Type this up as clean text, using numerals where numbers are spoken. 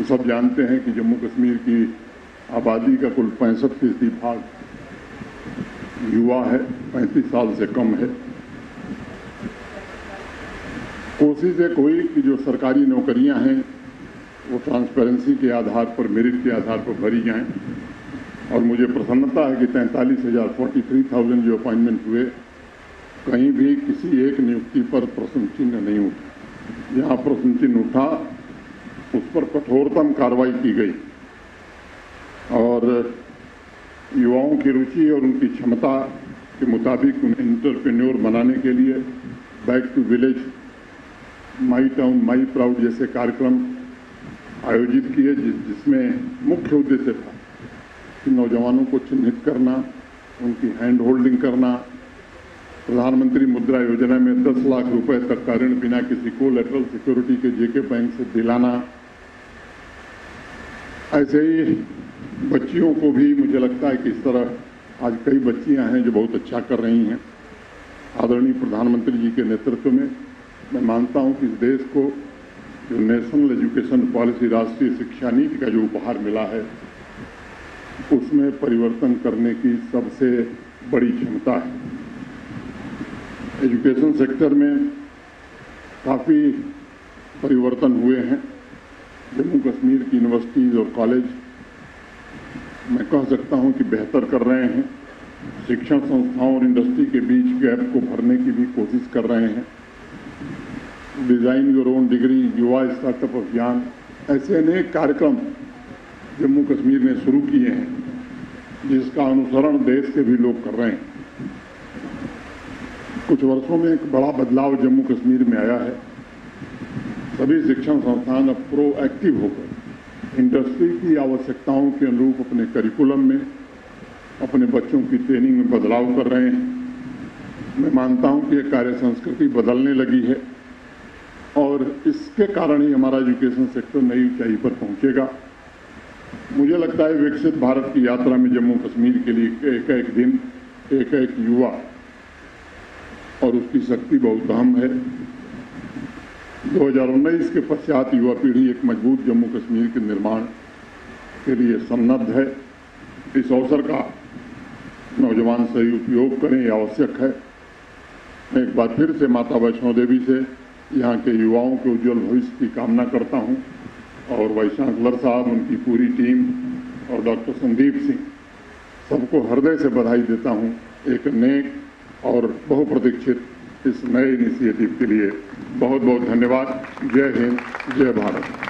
सब जानते हैं कि जम्मू कश्मीर की आबादी का कुल 65% भाग युवा है, 35 साल से कम है। कोशिश है कोई कि जो सरकारी नौकरियां हैं वो ट्रांसपेरेंसी के आधार पर, मेरिट के आधार पर भरी जाएं। और मुझे प्रसन्नता है कि 43,000 जो अपॉइंटमेंट हुए, कहीं भी किसी एक नियुक्ति पर प्रश्न चिन्ह नहीं उठा। जहां प्रश्न चिन्ह उठा उस पर कठोरतम कार्रवाई की गई और युवाओं की रुचि और उनकी क्षमता के मुताबिक उन्हें एंटरप्रेन्योर बनाने के लिए back to village, my town my proud जैसे कार्यक्रम आयोजित किए, जिसमें मुख्य उद्देश्य था कि नौजवानों को चिन्हित करना, उनकी हैंड होल्डिंग करना, प्रधानमंत्री मुद्रा योजना में 10 लाख रुपए तक का ऋण बिना किसी कोलैटरल सिक्योरिटी के जेके बैंक से दिलाना। ऐसे ही बच्चियों को भी मुझे लगता है कि इस तरह आज कई बच्चियां हैं जो बहुत अच्छा कर रही हैं। आदरणीय प्रधानमंत्री जी के नेतृत्व में मैं मानता हूं कि इस देश को जो नेशनल एजुकेशन पॉलिसी, राष्ट्रीय शिक्षा नीति का जो उपहार मिला है, उसमें परिवर्तन करने की सबसे बड़ी क्षमता है। एजुकेशन सेक्टर में काफ़ी परिवर्तन हुए हैं। जम्मू कश्मीर की यूनिवर्सिटीज़ और कॉलेज मैं कह सकता हूं कि बेहतर कर रहे हैं। शिक्षण संस्थाओं और इंडस्ट्री के बीच गैप को भरने की भी कोशिश कर रहे हैं। डिज़ाइन योर ओन डिग्री, युवा स्टार्टअप अभियान, ऐसे अनेक कार्यक्रम जम्मू कश्मीर ने शुरू किए हैं, जिसका अनुसरण देश के भी लोग कर रहे हैं। कुछ वर्षों में एक बड़ा बदलाव जम्मू कश्मीर में आया है। सभी शिक्षण संस्थान अब प्रोएक्टिव होकर इंडस्ट्री की आवश्यकताओं के अनुरूप अपने करिकुलम में, अपने बच्चों की ट्रेनिंग में बदलाव कर रहे हैं। मैं मानता हूं कि ये कार्य संस्कृति बदलने लगी है और इसके कारण ही हमारा एजुकेशन सेक्टर नई ऊंचाई पर पहुंचेगा। मुझे लगता है विकसित भारत की यात्रा में जम्मू कश्मीर के लिए एक एक दिन, एक एक युवा और उसकी शक्ति बहुत अहम है। 2019 के पश्चात युवा पीढ़ी एक मजबूत जम्मू कश्मीर के निर्माण के लिए सन्नद्ध है। इस अवसर का नौजवान सही उपयोग करें, यह आवश्यक है। मैं एक बार फिर से माता वैष्णो देवी से यहाँ के युवाओं के उज्जवल भविष्य की कामना करता हूँ और वाइस चांसलर साहब, उनकी पूरी टीम और डॉक्टर संदीप सिंह, सबको हृदय से बधाई देता हूँ एक नेक और बहुप्रतीक्षित इस नए इनिशिएटिव के लिए। बहुत बहुत धन्यवाद। जय हिंद, जय भारत।